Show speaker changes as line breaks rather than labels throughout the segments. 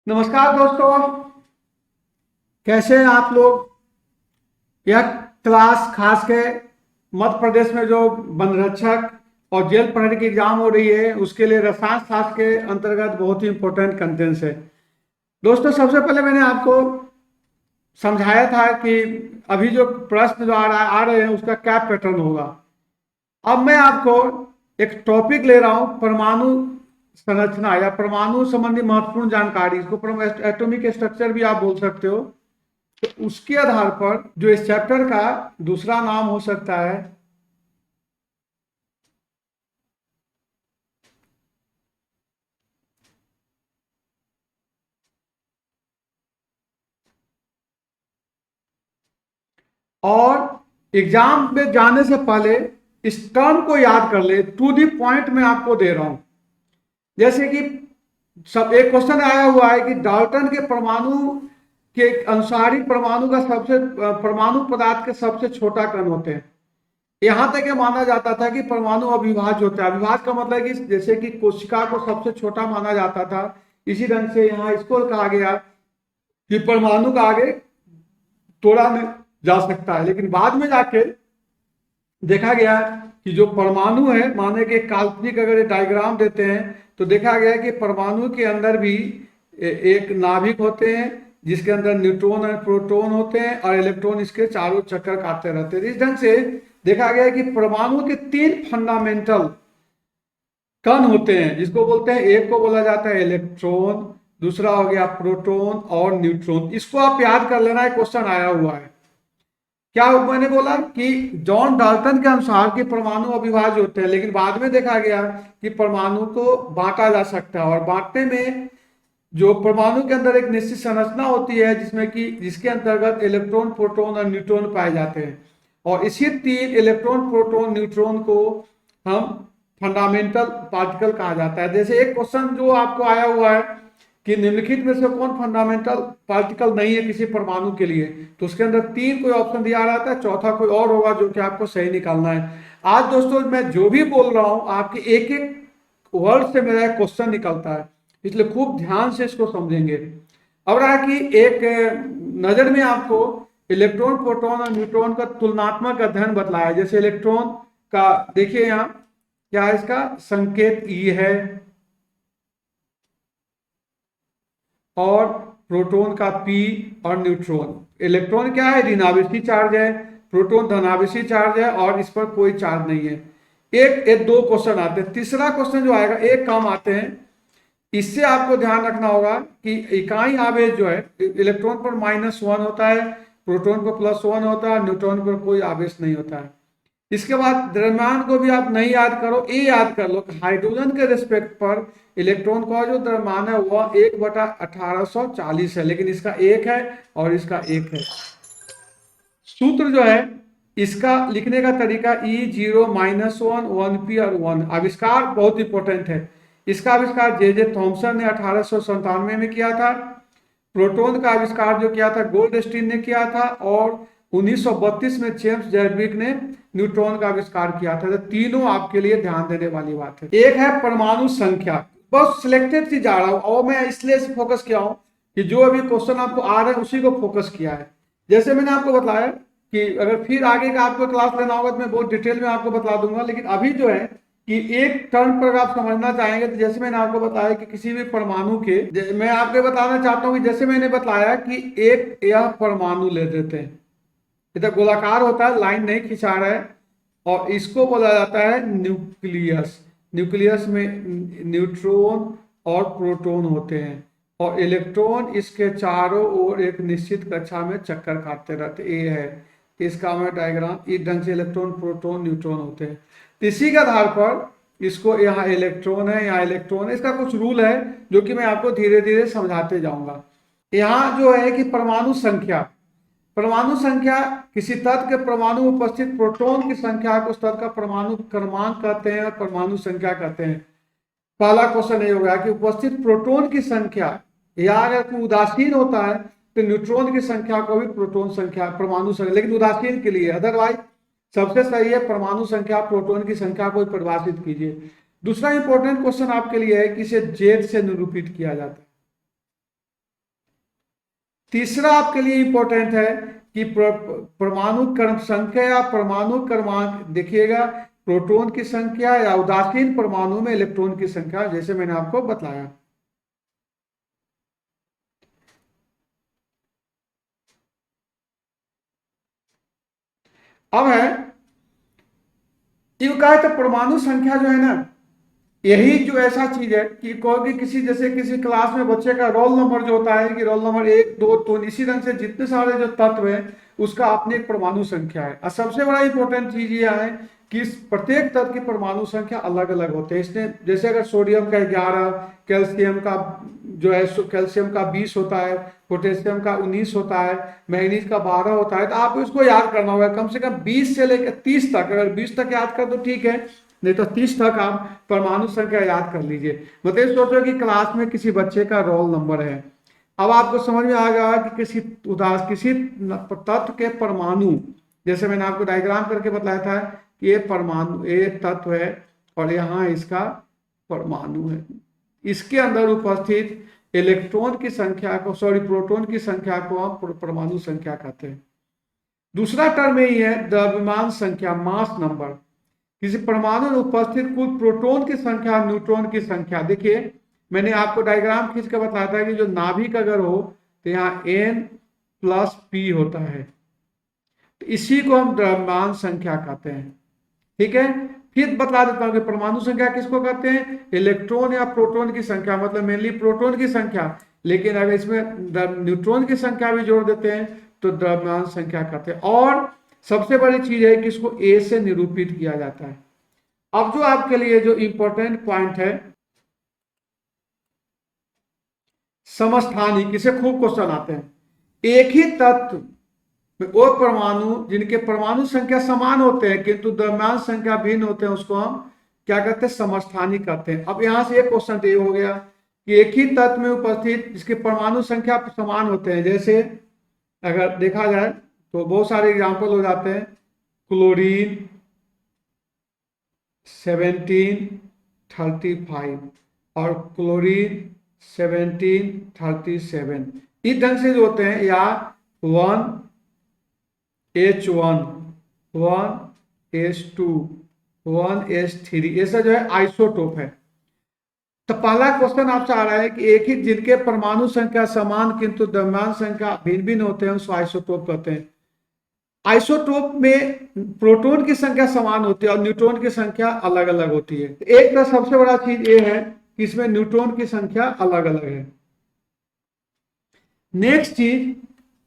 नमस्कार दोस्तों। कैसे हैं आप लोग। यह क्लास खास के मध्य प्रदेश में जो वन रक्षक और जेल प्रहरी की एग्जाम हो रही है उसके लिए रसायन शास्त्र के अंतर्गत बहुत ही इंपॉर्टेंट कंटेंट्स है। दोस्तों, सबसे पहले मैंने आपको समझाया था कि अभी जो प्रश्न जो आ रहे हैं उसका क्या पैटर्न होगा। अब मैं आपको एक टॉपिक ले रहा हूं, परमाणु संरचना या परमाणु संबंधी महत्वपूर्ण जानकारी। इसको एटॉमिक स्ट्रक्चर भी आप बोल सकते हो। तो उसके आधार पर जो इस चैप्टर का दूसरा नाम हो सकता है और एग्जाम में जाने से पहले इस टर्म को याद कर ले। टू दी पॉइंट में आपको दे रहा हूं। जैसे कि सब एक क्वेश्चन आया हुआ है कि डाल्टन के परमाणु के अनुसार ही परमाणु का सबसे परमाणु पदार्थ के सबसे छोटा कण होते हैं। यहां तक ये माना जाता था कि परमाणु अविभाज्य होता है। अविभाज्य का मतलब है कि जैसे कि कोशिका को सबसे छोटा माना जाता था, इसी ढंग से यहाँ इसको कहा गया कि परमाणु का आगे तोड़ा नहीं जा सकता है। लेकिन बाद में जाके देखा गया कि जो परमाणु है, माने कि काल्पनिक अगर डायग्राम देते हैं तो देखा गया कि परमाणु के अंदर भी एक नाभिक होते हैं जिसके अंदर न्यूट्रॉन और प्रोटॉन होते हैं और इलेक्ट्रॉन इसके चारों चक्कर काटते रहते हैं। इस ढंग से देखा गया कि परमाणु के तीन फंडामेंटल कण होते हैं, जिसको बोलते हैं, एक को बोला जाता है इलेक्ट्रॉन, दूसरा हो गया प्रोटॉन और न्यूट्रॉन। इसको आप याद कर लेना, एक क्वेश्चन आया हुआ है। क्या मैंने बोला कि जॉन डाल्टन के अनुसार कि परमाणु अविभाज्य होते हैं, लेकिन बाद में देखा गया कि परमाणु को बांटा जा सकता है और बांटने में जो परमाणु के अंदर एक निश्चित संरचना होती है जिसमें कि जिसके अंतर्गत इलेक्ट्रॉन प्रोटॉन और न्यूट्रॉन पाए जाते हैं। और इसी तीन इलेक्ट्रॉन प्रोटॉन न्यूट्रॉन को हम फंडामेंटल पार्टिकल कहा जाता है। जैसे एक क्वेश्चन जो आपको आया हुआ है कि निम्नलिखित में से कौन फंडामेंटल पार्टिकल नहीं है किसी परमाणु के लिए, तो उसके अंदर तीन कोई ऑप्शन दिया रहता है, चौथा कोई और होगा जो कि आपको सही निकालना है। आज दोस्तों मैं जो भी बोल रहा हूं आपके एक एक वर्ड से मेरा एक क्वेश्चन निकलता है, इसलिए खूब ध्यान से इसको समझेंगे। अब रहा कि एक नजर में आपको इलेक्ट्रॉन प्रोटॉन और न्यूट्रॉन का तुलनात्मक अध्ययन बतलाया। जैसे इलेक्ट्रॉन का देखिए यहाँ क्या है, इसका संकेत ई है और प्रोटॉन का पी और न्यूट्रॉन। इलेक्ट्रॉन क्या है, ऋणावेशी चार्ज है, प्रोटॉन धनावेशी चार्ज है और इस पर कोई चार्ज नहीं है। एक दो क्वेश्चन आते हैं। तीसरा क्वेश्चन जो आएगा एक काम आते हैं, इससे आपको ध्यान रखना होगा कि इकाई आवेश जो है इलेक्ट्रॉन पर -1 होता है, प्रोटॉन पर +1 होता है, न्यूट्रॉन पर कोई आवेश नहीं होता है। इसके बाद द्रव्यमान को भी आप नहीं याद करो, ये याद कर लो कि हाइड्रोजन के रिस्पेक्ट पर इलेक्ट्रॉन का जो द्रव्यमान है वह 1/1840 है, लेकिन इसका 1 है और इसका 1 है। सूत्र जो है इसका लिखने का तरीका E0 -1 1p और 1। आविष्कार बहुत इंपॉर्टेंट है। इसका आविष्कार जे थॉमसन ने 1897 में किया था। प्रोटॉन का आविष्कार जो किया था गोल्डस्टीन ने किया था और 1932 में जेम्स जैडविक ने न्यूट्रॉन का आविष्कार किया था। तो तीनों आपके लिए ध्यान देने वाली बात है। एक है परमाणु संख्या, बस सिलेक्टेड चीज जा रहा हूं और मैं इसलिए फोकस किया हूं कि जो अभी क्वेश्चन आपको आ रहे हैं उसी को फोकस किया है। जैसे मैंने आपको बताया कि अगर फिर आगे का आपको क्लास लेना होगा तो मैं बहुत डिटेल में आपको बता दूंगा, लेकिन अभी जो है कि एक टर्म पर आप समझना चाहेंगे तो जैसे मैंने आपको बताया कि किसी भी परमाणु के, मैं आपको बताना चाहता हूं कि जैसे मैंने बताया कि एक यह परमाणु ले देते हैं, इधर गोलाकार होता है, लाइन नहीं खिंचा रहा है, और इसको बोला जाता है न्यूक्लियस। न्यूक्लियस में न्यूट्रॉन और प्रोटॉन होते हैं और इलेक्ट्रॉन इसके चारों ओर एक निश्चित कक्षा में चक्कर काटते रहते। ये है इसका हमें डायग्राम, इस ढंग से इलेक्ट्रॉन प्रोटॉन न्यूट्रॉन होते हैं। इसी के आधार पर इसको यहाँ इलेक्ट्रॉन है, यहाँ इलेक्ट्रॉन है। इसका कुछ रूल है जो कि मैं आपको धीरे धीरे समझाते जाऊंगा। यहाँ जो है कि परमाणु संख्या, परमाणु संख्या किसी तत्व के परमाणु में उपस्थित प्रोटॉन की संख्या को उस तत्व का परमाणु क्रमांक कहते हैं और परमाणु संख्या कहते हैं। पहला क्वेश्चन ये होगा कि उपस्थित प्रोटॉन की संख्या, या अगर कोई उदासीन होता है तो न्यूट्रॉन की संख्या को भी प्रोटॉन संख्या परमाणु संख्या, लेकिन उदासीन के लिए, अदरवाइज सबसे सही है परमाणु संख्या प्रोटॉन की संख्या को परिभाषित कीजिए। दूसरा इंपॉर्टेंट क्वेश्चन आपके लिए है कि इसे जेड से निरूपित किया जाता है। तीसरा आपके लिए इंपॉर्टेंट है कि परमाणु क्रम संख्या या परमाणु क्रमांक देखिएगा, प्रोटॉन की संख्या या उदासीन परमाणु में इलेक्ट्रॉन की संख्या, जैसे मैंने आपको बताया। अब है ये कहा, तो परमाणु संख्या जो है ना, यही जो ऐसा चीज है कि कोई किसी, जैसे किसी क्लास में बच्चे का रोल नंबर जो होता है कि रोल नंबर 1 2 3, इसी ढंग से जितने सारे जो तत्व है उसका अपनी एक परमाणु संख्या है। और सबसे बड़ा इंपॉर्टेंट चीज ये है कि इस प्रत्येक तत्व की परमाणु संख्या अलग अलग होते हैं। इसने जैसे अगर सोडियम का 11, कैल्शियम का जो है कैल्शियम का 20 होता है, पोटेशियम का 19 होता है, मैग्नीज का 12 होता है, तो आप इसको याद करना होगा कम से कम 20 से लेकर 30 तक। अगर 20 तक याद कर तो ठीक है, नहीं तो 30 तक आप परमाणु संख्या याद कर लीजिए। मतलब सोचो कि क्लास में किसी बच्चे का रोल नंबर है, अब आपको समझ में आ गया कि किसी तत्व के परमाणु, जैसे मैंने आपको डायग्राम करके बताया था कि ये परमाणु, ये तत्व है और यहाँ इसका परमाणु है, इसके अंदर उपस्थित इलेक्ट्रॉन की संख्या को, सॉरी प्रोटॉन की संख्या को हम परमाणु संख्या कहते हैं। दूसरा टर्म यही है द्रव्यमान संख्या, मास नंबर। किसी परमाणु में उपस्थित कुल प्रोटॉन की संख्या, न्यूट्रॉन की संख्या। देखिए मैंने आपको डायग्राम खींच कर बताया था कि जो नाभिक अगर हो तो यहाँ N+P होता है, तो इसी को हम द्रव्यमान संख्या कहते हैं। ठीक है, फिर बता देता हूं कि परमाणु संख्या किसको कहते हैं, इलेक्ट्रॉन या प्रोटॉन की संख्या, मतलब मेनली प्रोटॉन की संख्या, लेकिन अगर इसमें न्यूट्रॉन की संख्या भी जोड़ देते हैं तो द्रव्यमान संख्या कहते हैं। और सबसे बड़ी चीज है कि इसको ए से निरूपित किया जाता है। अब जो आपके लिए जो इंपॉर्टेंट पॉइंट है समस्थानिक, इसे खूब क्वेश्चन आते हैं। एक ही तत्व में वो परमाणु जिनके परमाणु संख्या समान होते हैं किंतु द्रव्यमान संख्या भिन्न होते हैं, उसको हम क्या कहते हैं, समस्थानिक कहते हैं। अब यहां से एक क्वेश्चन तो ये हो गया कि एक ही तत्व में उपस्थित जिसके परमाणु संख्या समान होते हैं, जैसे अगर देखा जाए तो बहुत सारे एग्जाम्पल हो जाते हैं, क्लोरीन 1735 और क्लोरीन 1737, इस ढंग से जो होते हैं, या 1H1 1H2 1H3, ऐसा जो है आइसोटोप है। तो पहला क्वेश्चन आपसे आ रहा है कि एक ही जिनके परमाणु संख्या समान किंतु द्रव्यमान संख्या भिन्न भिन्न होते हैं उसको आइसोटोप कहते हैं। आइसोटोप में प्रोटॉन की संख्या समान होती है और न्यूट्रॉन की संख्या अलग अलग होती है। एक तो सबसे बड़ा चीज ये है कि इसमें न्यूट्रॉन की संख्या अलग अलग है। नेक्स्ट चीज,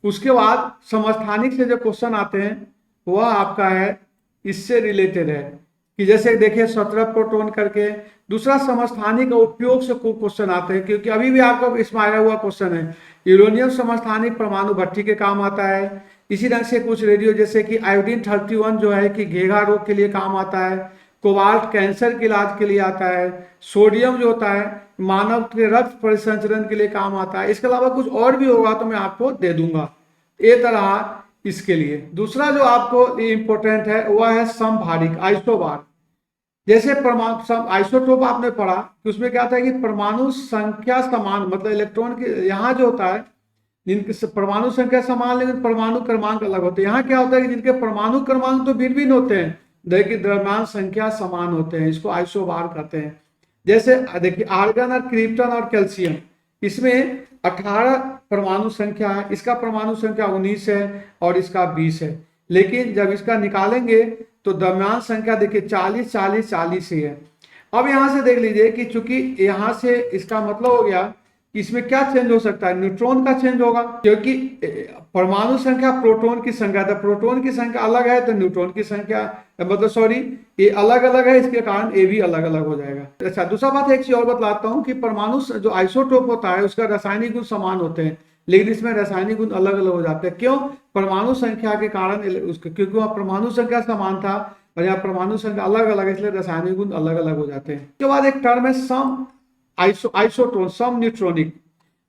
उसके बाद समस्थानिक से जो क्वेश्चन आते हैं वह आपका है इससे रिलेटेड है कि जैसे देखिए 17 प्रोटॉन करके। दूसरा समस्थानिक का उपयोग से कुछ क्वेश्चन आते हैं, क्योंकि अभी भी आपका इसमें आया हुआ क्वेश्चन है, यूरेनियम समस्थानिक परमाणु भट्टी के काम आता है। इसी ढंग से कुछ रेडियो, जैसे कि आयोडीन 31 जो है कि घेघा रोग के लिए काम आता है, कोबाल्ट कैंसर के इलाज के लिए आता है, सोडियम जो होता है मानव के रक्त परिसंचरण के लिए काम आता है। इसके अलावा कुछ और भी होगा तो मैं आपको दे दूंगा। ये तरह इसके लिए दूसरा जो आपको इंपॉर्टेंट है वह है समभारिक, आइसोबार। जैसे परमाणु आइसोटोप आपने पढ़ा कि उसमें क्या था कि परमाणु संख्या समान, मतलब इलेक्ट्रॉन के यहाँ जो होता है जिनकी परमाणु संख्या समान लेकिन परमाणु क्रमांक अलग होते हैं। यहाँ क्या होता है कि जिनके परमाणु क्रमांक तो भिन्न भिन्न होते हैं लेकिन द्रव्यमान संख्या समान होते हैं, इसको आइसोबार कहते हैं। जैसे देखिए आर्गन और क्रिप्टन और कैल्शियम, इसमें 18 परमाणु संख्या है, इसका परमाणु संख्या 19 है और इसका 20 है, लेकिन जब इसका निकालेंगे तो द्रव्यमान संख्या देखिए 40 40 40 ही है। अब यहां से देख लीजिए कि चूंकि यहां से इसका मतलब हो गया कि इसमें क्या चेंज हो सकता है, न्यूट्रॉन का चेंज होगा, क्योंकि परमाणु संख्या प्रोटॉन की संख्या, तो प्रोटॉन की संख्या अलग है तो न्यूट्रॉन की संख्या, मतलब सॉरी ये अलग अलग है, इसके कारण ये भी अलग अलग हो जाएगा। अच्छा, दूसरा बात एक चीज और बतलाता हूँ कि परमाणु जो आइसोटोप होता है उसका रासायनिक गुण समान होते हैं लेकिन इसमें रासायनिक गुण अलग अलग हो जाते हैं। क्यों? परमाणु संख्या के कारण, क्योंकि वहाँ परमाणु संख्या समान था और यहाँ परमाणु संख्या अलग अलग है, इसलिए रासायनिक गुण अलग अलग हो जाते हैं। उसके बाद एक टर्म है सम आइसोटोन, सम न्यूट्रॉनिक।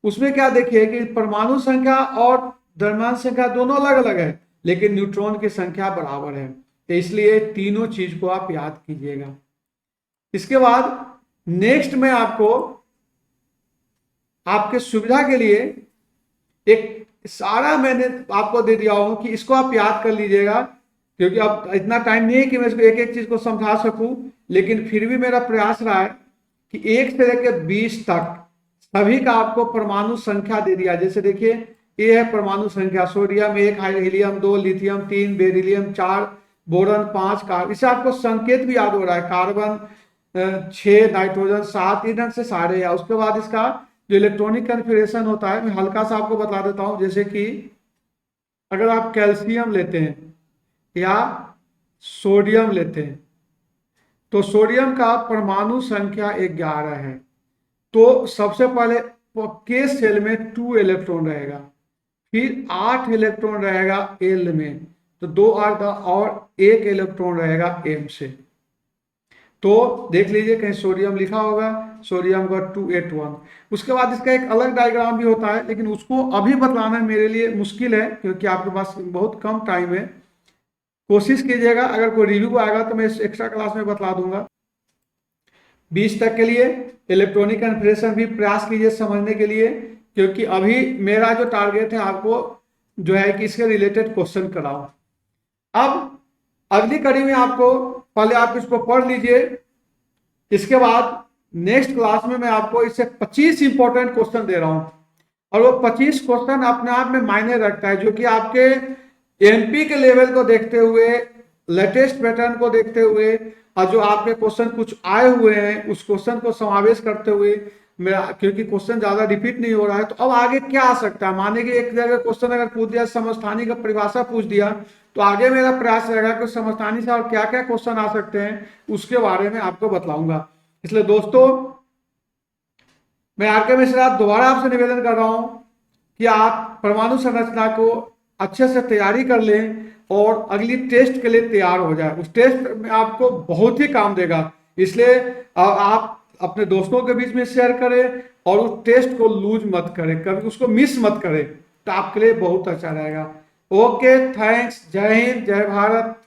उसमें क्या देखिए कि परमाणु संख्या और द्रव्यमान संख्या दोनों अलग अलग है लेकिन न्यूट्रॉन की संख्या बराबर है, तो इसलिए तीनों चीज को आप याद कीजिएगा। इसके बाद नेक्स्ट में आपको आपके सुविधा के लिए एक सारा मैंने आपको दे दिया हूं कि इसको आप याद कर लीजिएगा, क्योंकि अब इतना टाइम नहीं है कि मैं इसको एक एक चीज को समझा सकूं, लेकिन फिर भी मेरा प्रयास रहा है कि 1 से लेकर 20 तक सभी का आपको परमाणु संख्या दे दिया। जैसे देखिए, ये है परमाणु संख्या, sodium 1, helium 2, lithium 3, beryllium 4, boron 5, carbon, इससे आपको संकेत भी याद हो रहा है, कार्बन 6, नाइट्रोजन 7, इधर से सारे। या उसके बाद इसका जो इलेक्ट्रॉनिक कन्फिग्रेशन होता है, मैं हल्का सा आपको बता देता हूं। जैसे कि अगर आप कैल्शियम लेते हैं या सोडियम लेते हैं, तो सोडियम का परमाणु संख्या 11 है, तो सबसे पहले के सेल में 2 इलेक्ट्रॉन रहेगा, फिर 8 इलेक्ट्रॉन रहेगा एल में, तो 2 8 और 1 इलेक्ट्रॉन रहेगा एम से। तो देख लीजिए कहीं सोडियम लिखा होगा, सोडियम का 281। उसके बाद इसका एक अलग डायग्राम भी होता है, लेकिन उसको अभी बतलाना मेरे लिए मुश्किल है क्योंकि आपके पास बहुत कम टाइम है। कोशिश कीजिएगा, अगर कोई रिव्यू आएगा तो मैं एक्स्ट्रा क्लास में बतला दूंगा। 20 तक के लिए इलेक्ट्रॉनिक कन्फिग्रेशन भी प्रयास कीजिए समझने के लिए, क्योंकि अभी मेरा जो टारगेट है आपको जो है कि इसके रिलेटेड क्वेश्चन कराओ। अब अगली कड़ी में आपको, पहले आप इसको पढ़ लीजिए, इसके बाद नेक्स्ट क्लास में मैं आपको इससे 25 इंपॉर्टेंट क्वेश्चन दे रहा हूं, और वो 25 क्वेश्चन अपने आप में मायने रखता है, जो कि आपके एमपी के लेवल को देखते हुए, लेटेस्ट पैटर्न को देखते हुए, और जो आपके क्वेश्चन कुछ आए हुए हैं उस क्वेश्चन को समावेश करते हुए, मेरा क्योंकि क्वेश्चन ज्यादा रिपीट नहीं हो रहा है, तो अब आगे क्या आ सकता है। माने कि एक जगह क्वेश्चन अगर पूछ दिया, समस्थानी का परिभाषा पूछ दिया, तो आगे मेरा प्रयास रहेगा कि समस्थानी से और क्या क्या क्वेश्चन आ सकते हैं उसके बारे में आपको बतलाऊंगा। इसलिए दोस्तों, मैं आर.के. मिश्रा दोबारा आपसे निवेदन कर रहा हूं कि आप परमाणु संरचना को अच्छे से तैयारी कर लें और अगली टेस्ट के लिए तैयार हो जाए। उस टेस्ट में आपको बहुत ही काम देगा, इसलिए आप अपने दोस्तों के बीच में शेयर करें और उस टेस्ट को लूज मत करें, कभी उसको मिस मत करें, तो आपके लिए बहुत अच्छा रहेगा। ओके, थैंक्स, जय हिंद, जय भारत।